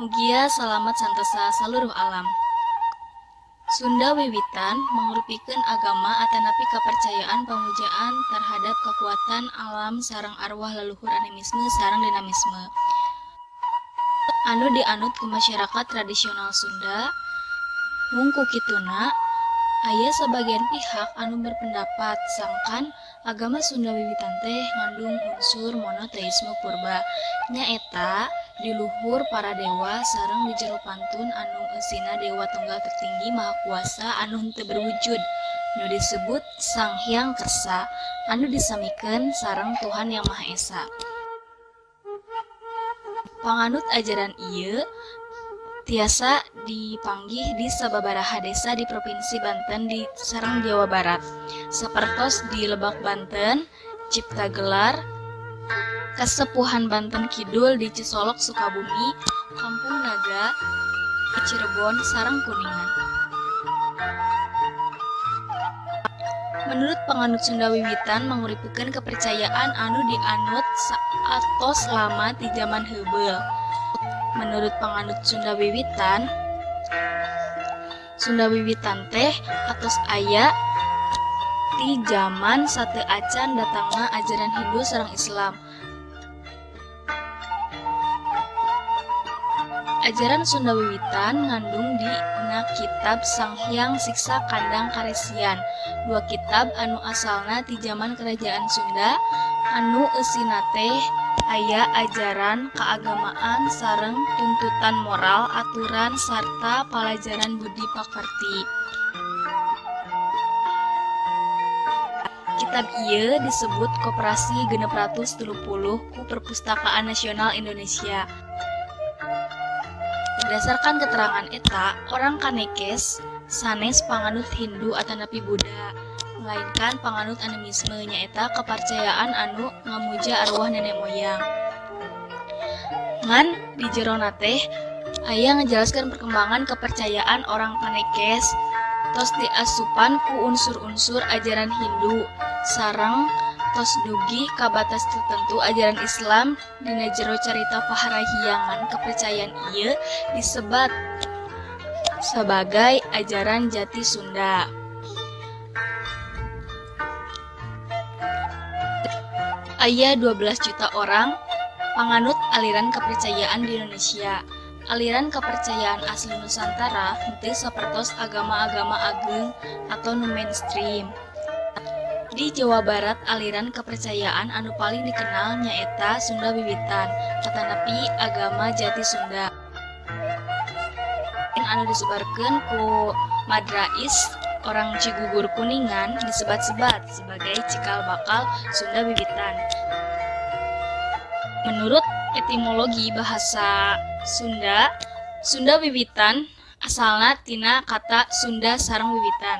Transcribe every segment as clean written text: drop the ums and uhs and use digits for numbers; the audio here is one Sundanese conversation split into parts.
Mugia selamat santosa seluruh alam. Sunda wiwitan mangrupikeun agama atanapi kepercayaan pamujaan terhadap kekuatan alam sareng arwah leluhur animisme sareng dinamisme. Anu dianut ku masyarakat tradisional Sunda, mung ku kituna aya sebagian pihak anu berpendapat sangkan agama Sunda wiwitan teh ngandung unsur monoteisme purba, nyaeta di luhur para dewa sareng di jero pantun anu eusina dewa tunggal tertinggi maha kuasa anu henteu berwujud nu disebut Sang Hyang Kersa anu disamikeun sareng Tuhan Yang Maha Esa. Panganut ajaran ieu tiasa dipanggih di sababaraha desa di Provinsi Banten di sareng Jawa Barat. Sapertos di Lebak Banten, Ciptagelar, Kasepuhan Banten Kidul di Cisolok Sukabumi, Kampung Naga, Cirebon sareng Kuningan. Menurut panganut Sunda wiwitan manguripkeun kepercayaan anu dianut saatos lama di zaman heubeul. Menurut panganut Sunda wiwitan teh atos aya ti zaman sateu acan datangna ajaran Hindu sareng Islam. Ajaran Sunda wiwitan ngandung dina kitab Sang Hyang Siksa Kandang Karesian, dua kitab anu asalna ti zaman kerajaan Sunda anu eusina teh aya ajaran keagamaan sareng tuntutan moral, aturan sarta palajaran budi pakarti. Kitab ieu disebut Koperasi 630 ku Perpustakaan Nasional Indonesia. Berdasarkan keterangan eta, orang Kanekes sanes panganut Hindu atanapi Buddha, melainkan panganut animisme nyaeta kepercayaan anu ngamuja arwah nenek moyang. Ngan di jerona teh aya ngajelaskeun perkembangan kepercayaan orang Kanekes tos diasupan ku unsur-unsur ajaran Hindu sareng tos dugi ka batas tertentu ajaran Islam dina jero carita paharahiyangan. Kepercayaan ieu disebat sebagai ajaran jati Sunda. Aya 12 juta orang panganut aliran kepercayaan di Indonesia. Aliran kepercayaan asli Nusantara henteu sapertos agama-agama ageng atau nu mainstream. Di Jawa Barat aliran kepercayaan anu paling dikenal nyaeta Sunda wiwitan atanapi agama jati Sunda. Anu disebarkeun ku Madrais orang Cigugur Kuningan disebat-sebat sebagai cikal bakal Sunda wiwitan. Menurut etimologi bahasa Sunda, Sunda wiwitan asalna tina kata Sunda sareng wiwitan.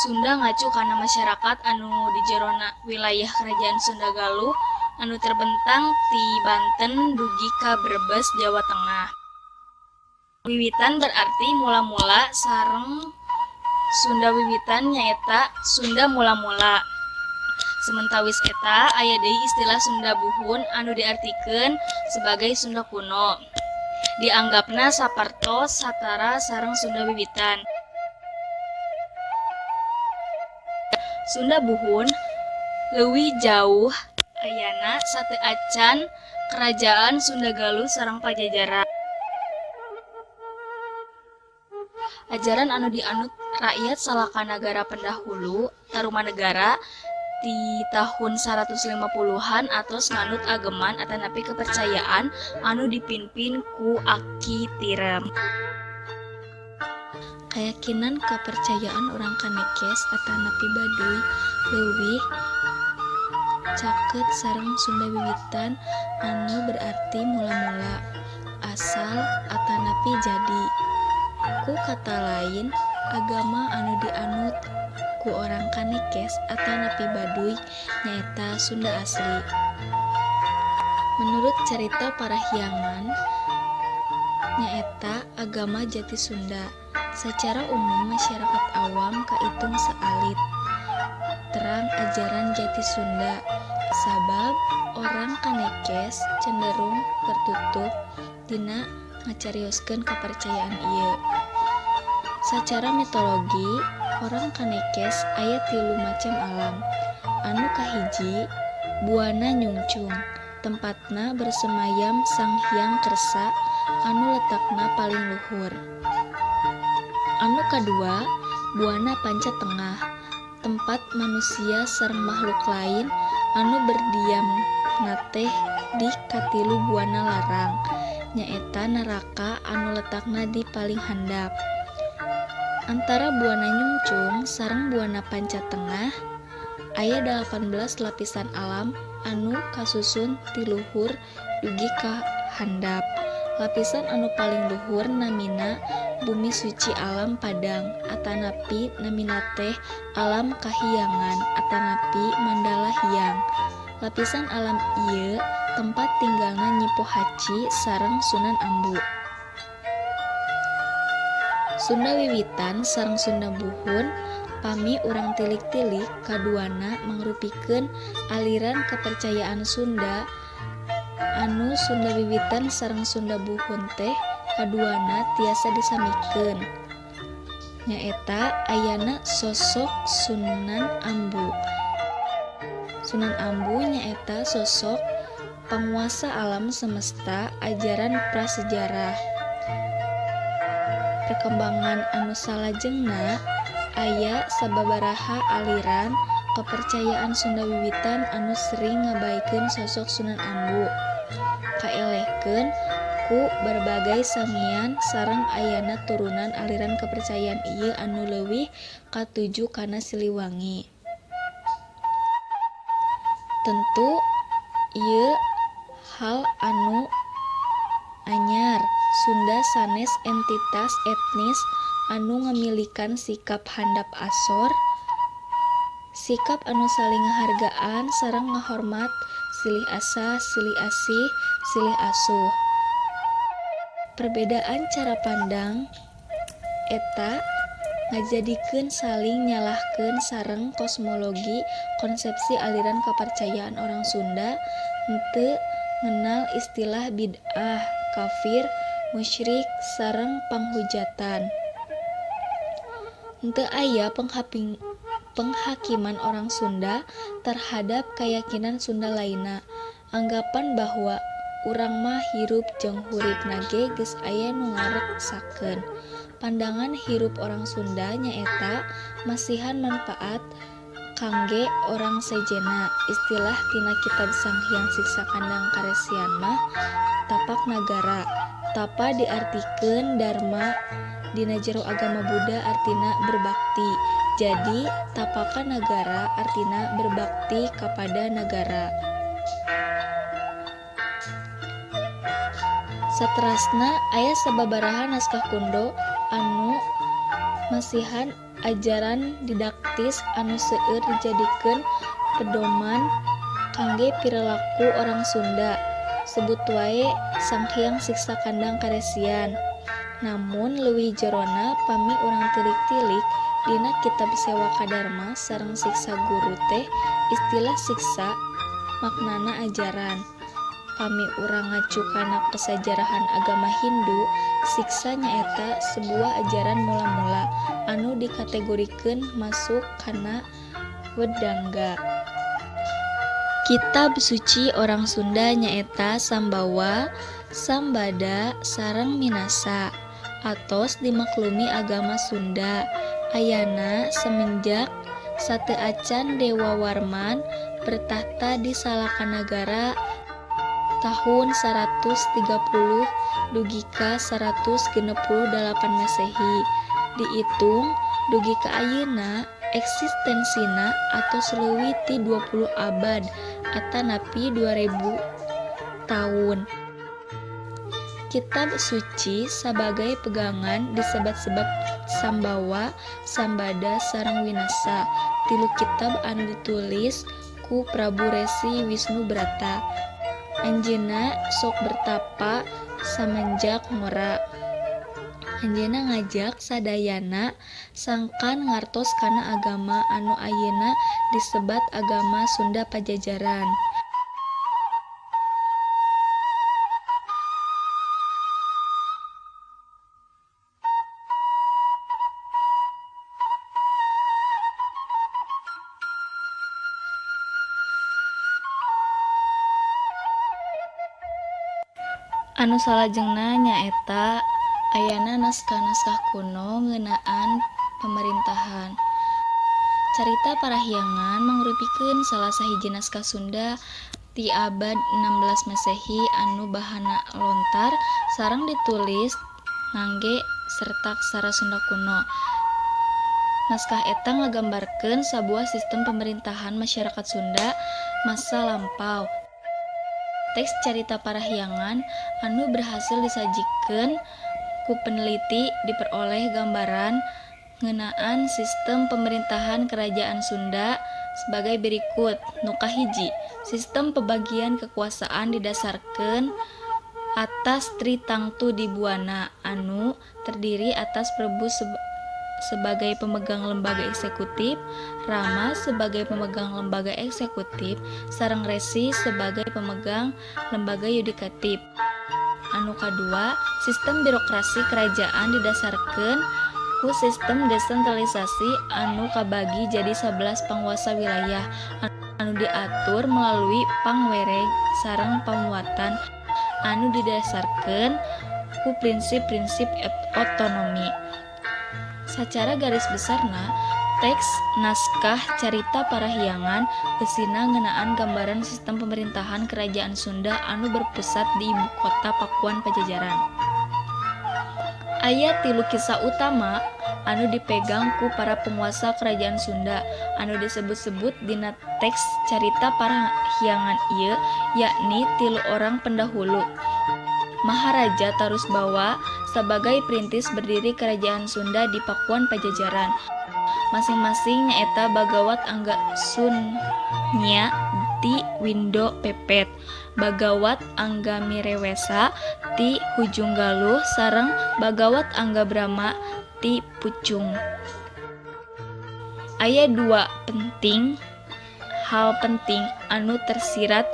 Sunda ngacu kana masyarakat anu di jerona wilayah kerajaan Sunda Galuh anu terbentang ti Banten dugi ka Brebes Jawa Tengah. Wiwitan berarti mula-mula sareng Sunda wiwitan nyaeta Sunda mula-mula. Sementawis eta aya deui istilah Sunda buhun anu diartikeun sebagai Sunda kuno. Dianggapna sapartos satara sareng Sunda wiwitan. Sunda buhun leuwih jauh ayana sateu acan kerajaan Sunda Galuh sareng Pajajaran. Ajaran anu dianut rakyat salaka nagara pendahulu Tarumanegara di tahun 150-an atos nganut ageman atanapi kepercayaan anu dipimpin ku Aki Tirem. Keyakinan kepercayaan orang Kanekes atanapi Baduy leuwih caket sareng Sunda wiwitan anu berarti mula-mula, asal atanapi jadi. Ku kata lain, agama anu dianut ku orang Kanekes atanapi Baduy nyaeta Sunda asli. Menurut cerita parahyangan nyaeta agama jati Sunda. Secara umum masyarakat awam kaitung sealit terang ajaran jati Sunda, sabab orang Kanekes cenderung tertutup dina ngacarioskeun kapercayaan ieu. Sacara mitologi, orang Kanekes aya 3 macam alam. Anu kahiji, buana Nyungcung, tempatna bersemayam Sang Hyang Kersa anu letakna paling luhur. Anu kadua, buana Pancatengah, tempat manusia sareng makhluk lain anu berdiam teh di katilu buana larang, nyaeta neraka anu letakna di paling handap. Antara buana Nyungcung sareng buana Pancatengah aya 18 lapisan alam anu kasusun ti luhur dugi ka handap. Lapisan anu paling luhur namina Bumi Suci Alam Padang, atanapi namina teh Alam Kahyangan, atanapi Mandala Hyang. Lapisan alam ieu tempat tinggalna Nyi Pohaci sareng Sunan Ambu. Sunda Wiwitan sareng Sunda Buhun pami urang tilik-tilik kaduana mangrupikeun aliran kepercayaan Sunda anu Sunda Wiwitan sareng Sunda Buhun teh kaduana tiasa disamikeun. Nyaeta ayana sosok Sunan Ambu. Sunan Ambu nyaeta sosok penguasa alam semesta ajaran prasejarah. Perkembangan anu salajengna aya sababaraha aliran kepercayaan Sunda Wiwitan anu sering ngabaikeun sosok Sunan Ambu. Kaelehkeun ku berbagai sangian sareng ayana turunan aliran kepercayaan ieu anu leuwih katuju kana Siliwangi. Tentu ieu hal anu anyar. Sunda sanes entitas etnis anu ngamilikan sikap handap asor, sikap anu saling ngahargaan sareng ngahormat silih asa, silih asih, silih asuh. Perbedaan cara pandang eta ngajadikeun saling nyalahkeun sareng kosmologi konsepsi aliran kepercayaan orang Sunda henteu ngenal istilah bid'ah, kafir, musyrik, sareng panghujatan. Henteu aya penghakiman orang Sunda terhadap keyakinan Sunda lainna. Anggapan bahwa urang mah hirup jeung huripna ge geus aya nu ngareksakeun. Pandangan hirup orang Sunda nyaeta masihan manfaat kangge orang sejenna. Istilah tina kitab Sang Hyang Siksa Kandang Karesian mah tapak nagara. Tapa diartikeun dharma dina jero agama Buddha artina berbakti. Jadi tapaka nagara artina berbakti kepada negara. Saterasna aya sababaraha naskah kundo anu masihan ajaran didaktis anu seueur dijadikeun pedoman kangge perilaku orang Sunda. Sebut wae Sang Hyang Siksa Kandang Karesian. Namun leuwih jerona pami urang tilik-tilik dina kitab Sewaka Dharma sareng Siksa Guru teh istilah siksa maknana ajaran. Pami urang ngacu kana kesajarahan agama Hindu, siksa nyaeta sebuah ajaran mula-mula anu dikategorikeun masuk kana wedangga. Kitab suci orang Sunda nyaeta Sambawa, Sambada, sareng Minasa. Atos dimaklumi agama Sunda. Ayana semenjak Sateu Acan Dewa Warman bertahta di Salakanagara tahun 130 dugi ka 168 Masehi. Diitung dugi ka ayeuna eksistensina atos leuwih ti 20 abad atanapi 2000 tahun. Kitab suci sebagai pegangan disebat-sebat Sambawa, Sambada, sareng Winasa. Tilu kitab anu ditulis ku Prabu Resi Wisnu Brata. Anjeunna sok bertapa samenjak ngora. Anjeunna ngajak sadayana sangkan ngartos kana agama anu ayeuna disebat agama Sunda Pajajaran. Anu salajengna nyaeta ayana naskah-naskah kuno ngeunaan pemerintahan. Carita Parahyangan mangrupikeun salah sahiji naskah Sunda ti abad 16 Masehi anu bahana lontar sareng ditulis ngangge serta-aksara Sunda kuno. Naskah eta ngagambarkeun sabuah sistem pemerintahan masyarakat Sunda masa lampau. Teks carita Parahyangan anu berhasil disajikeun ku peneliti diperoleh gambaran ngeunaan sistem pemerintahan kerajaan Sunda sebagai berikut. Nu kahiji, sistem pembagian kekuasaan didasarkeun atas Tritangtu Dibuana anu terdiri atas Prabu sebagai pemegang lembaga eksekutif, Rama sebagai pemegang lembaga eksekutif, sareng Resi sebagai pemegang lembaga yudikatif. Anu kadua, sistem birokrasi kerajaan didasarkeun ku sistem desentralisasi anu kabagi jadi 11 panguasa wilayah anu diatur melalui pangwereg sareng pamuatan anu didasarkeun ku prinsip-prinsip otonomi. Sacara garis besarna, teks naskah carita Parahyangan eusina ngeunaan gambaran sistem pemerintahan kerajaan Sunda anu berpusat di ibu kota Pakuan Pajajaran. Aya 3 kisah utama anu dipegang ku para penguasa kerajaan Sunda anu disebut-sebut dina teks carita Parahyangan ieu, yakni 3 orang pendahulu. Maharaja Tarusbawa sebagai perintis berdiri kerajaan Sunda di Pakuan Pajajaran. Masing-masing nyaeta Bagawat Angga Sun-nya ti Windo Pepet, Bagawat Angga Mirewesa ti Hujung Galuh sareng Bagawat Angga Brama ti Pucung. Aya 2 hal penting anu tersirat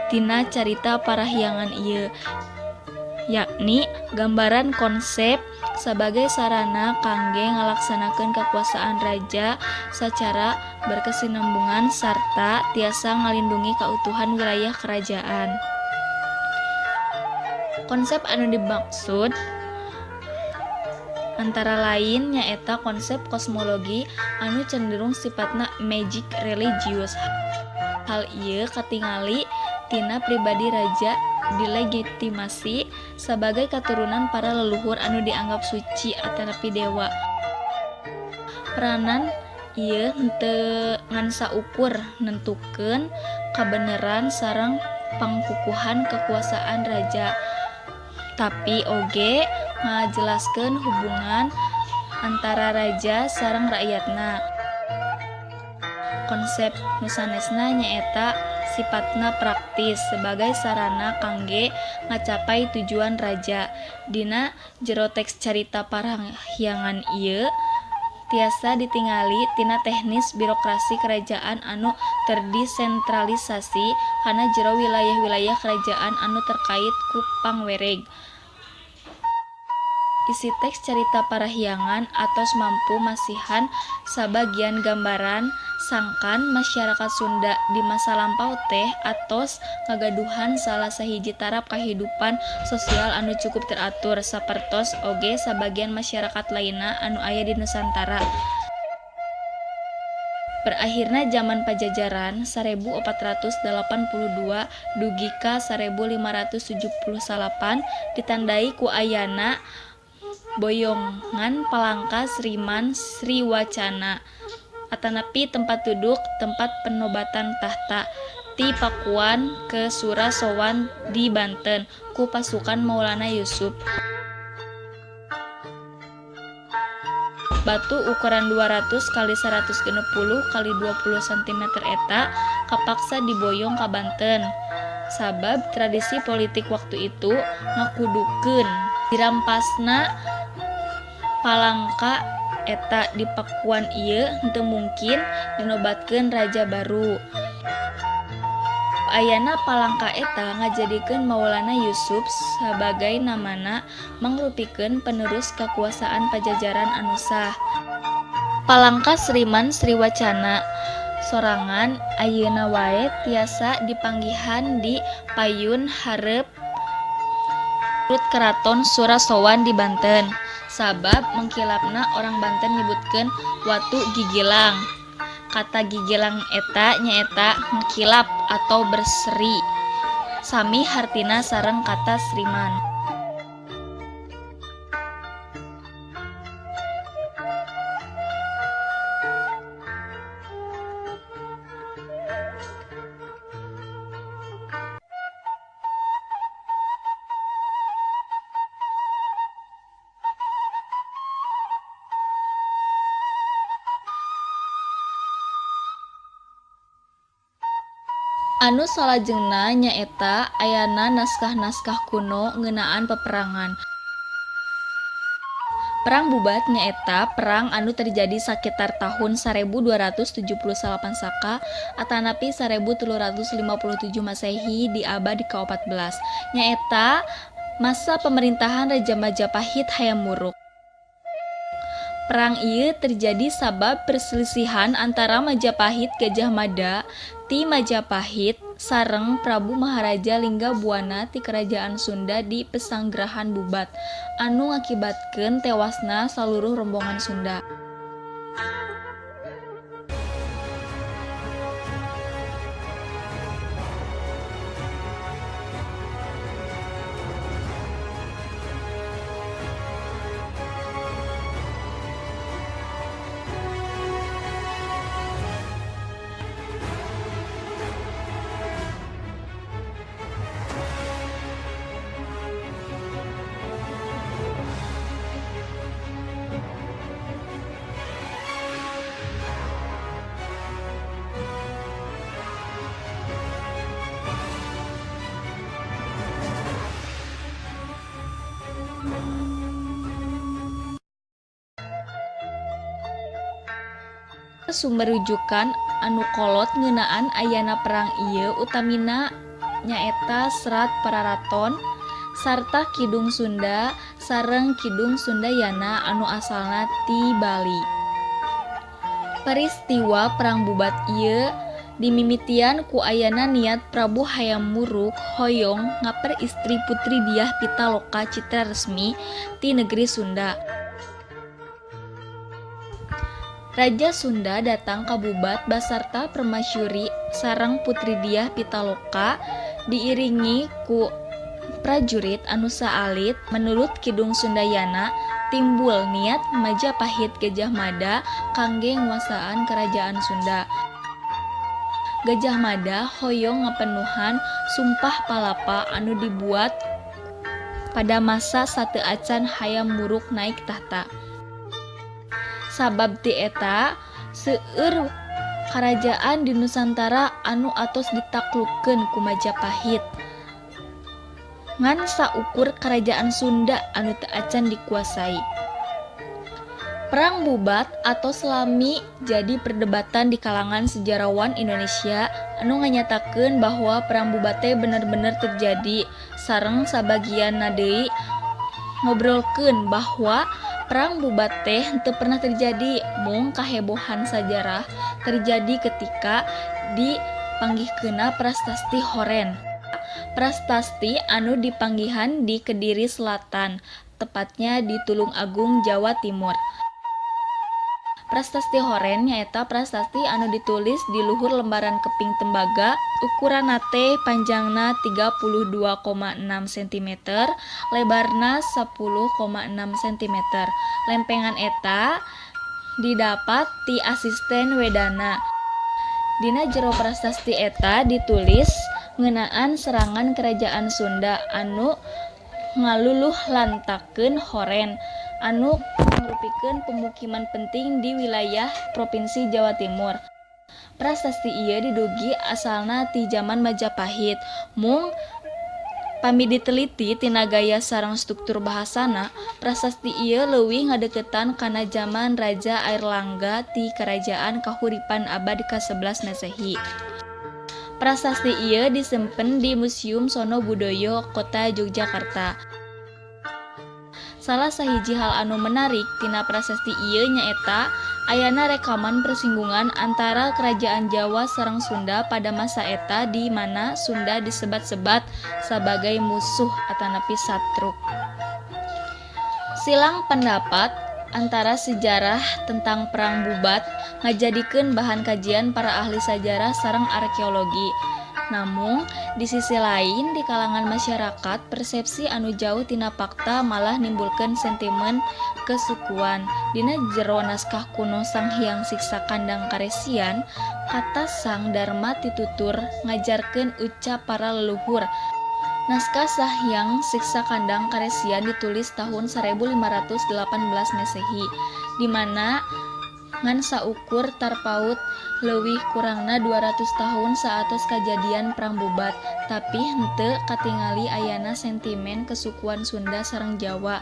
tina carita Parahyangan ieu, yakni gambaran konsep sebagai sarana kangge ngalaksanakeun kekuasaan raja sacara berkesinambungan sarta tiasa ngalindungi kautuhan wilayah kerajaan. Konsep anu dimaksud antara lain nyaeta konsep kosmologi anu cenderung sifatna magic religius. Hal ieu katingali tina pribadi raja dilegitimasi sebagai katurunan para leluhur anu dianggap suci atanapi dewa. Peranan ieu henteu ngan saukur nentukeun kabeneran sareng pangkukuhan kekuasaan raja, tapi oge ngajelaskeun hubungan antara raja sareng rakyatna. Konsep nu sanesna nyaeta sifatna praktis sebagai sarana kangge ngacapai tujuan raja. Dina jero teks carita Parahyangan ieu tiasa ditingali tina teknis birokrasi kerajaan anu terdesentralisasi kana jero wilayah-wilayah kerajaan anu terkait ku pangwereg. Isi teks carita Parahyangan atos mampu masihan sabagian gambaran sangkan masyarakat Sunda di masa lampau teh atos ngagaduhan salah sahiji tarap kahidupan sosial anu cukup teratur sapertos oge sabagian masyarakat lainna anu aya di Nusantara. Berakhirna zaman Pajajaran 1482 dugi ka 1578 ditandai ku ayana boyongan Palangka Sriman Sriwacana atanapi tempat duduk tempat penobatan tahta ti Pakuan ke Surasowan di Banten ku pasukan Maulana Yusuf. Batu ukuran 200 x 160 x 20 cm eta kapaksa diboyong ka Banten. Sabab tradisi politik waktu itu ngakudukeun dirampasna Palangka eta di Pakuan ieu henteu mungkin dinobatkeun raja baru. Ayana Palangka eta ngajadikeun Maulana Yusuf sebagai namana mangrupikeun penerus kekuasaan Pajajaran anu sah. Palangka Sriman Sriwacana sorangan ayeuna wae tiasa dipanggihan di payun hareup Menurut Keraton Surasowan di Banten, sabab mengkilapna orang Banten nyebutkeun watu gigilang. Kata gigilang eta nyaeta ngkilap atau berseri. Sami hartina sareng kata sriman. Anu salajengna nyaeta ayana naskah-naskah kuno ngeunaan peperangan. Perang Bubat nyaeta perang anu terjadi sakitar tahun 1278 Saka atanapi 1357 Masehi di abad ke-14. Nyaeta masa pemerintahan Raja Majapahit hayam Wuruk. Perang ieu terjadi sabab perselisihan antara Majapahit Gajah Mada ti Majapahit sareng Prabu Maharaja Linggabuana ti Kerajaan Sunda di Pesanggerahan Bubat anu ngakibatkeun tewasna saluruh rombongan Sunda. Sumber rujukan anu kolot ngeunaan ayana perang ieu utamina nyaeta Serat Pararaton sarta Kidung Sunda sareng Kidung Sundayana anu asalna ti Bali. Peristiwa perang Bubat ieu dimimitian ku ayana niat Prabu Hayam Wuruk hoyong ngaper istri Putri Diah Pitaloka Citra Resmi ti negeri Sunda. Raja Sunda datang ka Bubat basarta permasyuri sareng Putri Diah Pitaloka diiringi ku prajurit anu saalit. Menurut Kidung Sundayana timbul niat Majapahit Gajah Mada kangge nguasaan kerajaan Sunda. Gajah Mada hoyong ngapenuhan Sumpah Palapa anu dibuat pada masa sateu acan Hayam Wuruk naik tahta. Sabab ti eta seueur karajaan di Nusantara anu atos ditaklukkeun ku Majapahit ngan saukur kerajaan Sunda anu teu acan dikuasai. Perang Bubat atau Selami jadi perdebatan di kalangan sejarawan Indonesia anu nganyatakeun bahwa perang Bubat teh bener-bener terjadi sareng sabagianna deui ngobrolkeun bahwa perang Bubat teh henteu pernah terjadi, mung kahebohan sajarah terjadi ketika dipanggihkeunna Prasasti Horen. Prasasti anu dipanggihan di Kediri Selatan, tepatnya di Tulung Agung, Jawa Timur. Prasasti Horen nyaeta prasasti anu ditulis di luhur lembaran keping tembaga, ukuranna teh panjangna 32,6 cm, lebarna 10,6 cm. Lempengan eta didapat ti asisten wedana. Dina jero prasasti eta ditulis ngeunaan serangan kerajaan Sunda anu ngaluluh lantakeun Horen anu ngrupikeun pemukiman penting di wilayah Provinsi Jawa Timur. Prasasti ieu didugi asalna ti zaman Majapahit, mung pami diteliti tina gaya sareng struktur bahasana, prasasti ieu leuwih ngadeukeutan kana zaman Raja Airlangga ti Kerajaan Kahuripan abad ke-11 Masehi. Prasasti ieu disimpen di Museum Sono Budoyo Kota Yogyakarta. Salah sahiji hal anu menarik tina prasasti ieu nyaeta Ayana rekaman persinggungan antara kerajaan Jawa sareng Sunda pada masa eta di mana Sunda disebat-sebat sebagai musuh atanapi satruk. Silang pendapat antara sejarah tentang Perang Bubat ngajadikeun bahan kajian para ahli sejarah sareng arkeologi. Namun, di sisi lain di kalangan masyarakat persepsi anu jauh tina fakta malah nimbulkeun sentimen kesukuan. Dina jero naskah kuno Sang Hyang Siksa Kandang Karesian, kata Sang Dharma titutur ngajarkeun ucap para leluhur. Naskah Sahyang Siksa Kandang Karesian ditulis tahun 1518 Masehi, di mana ngan saukur tarpaut leuwih kurangna 200 tahun saatos kajadian Perang Bubat, tapi henteu katingali ayana sentimen kesukuan Sunda sareng Jawa.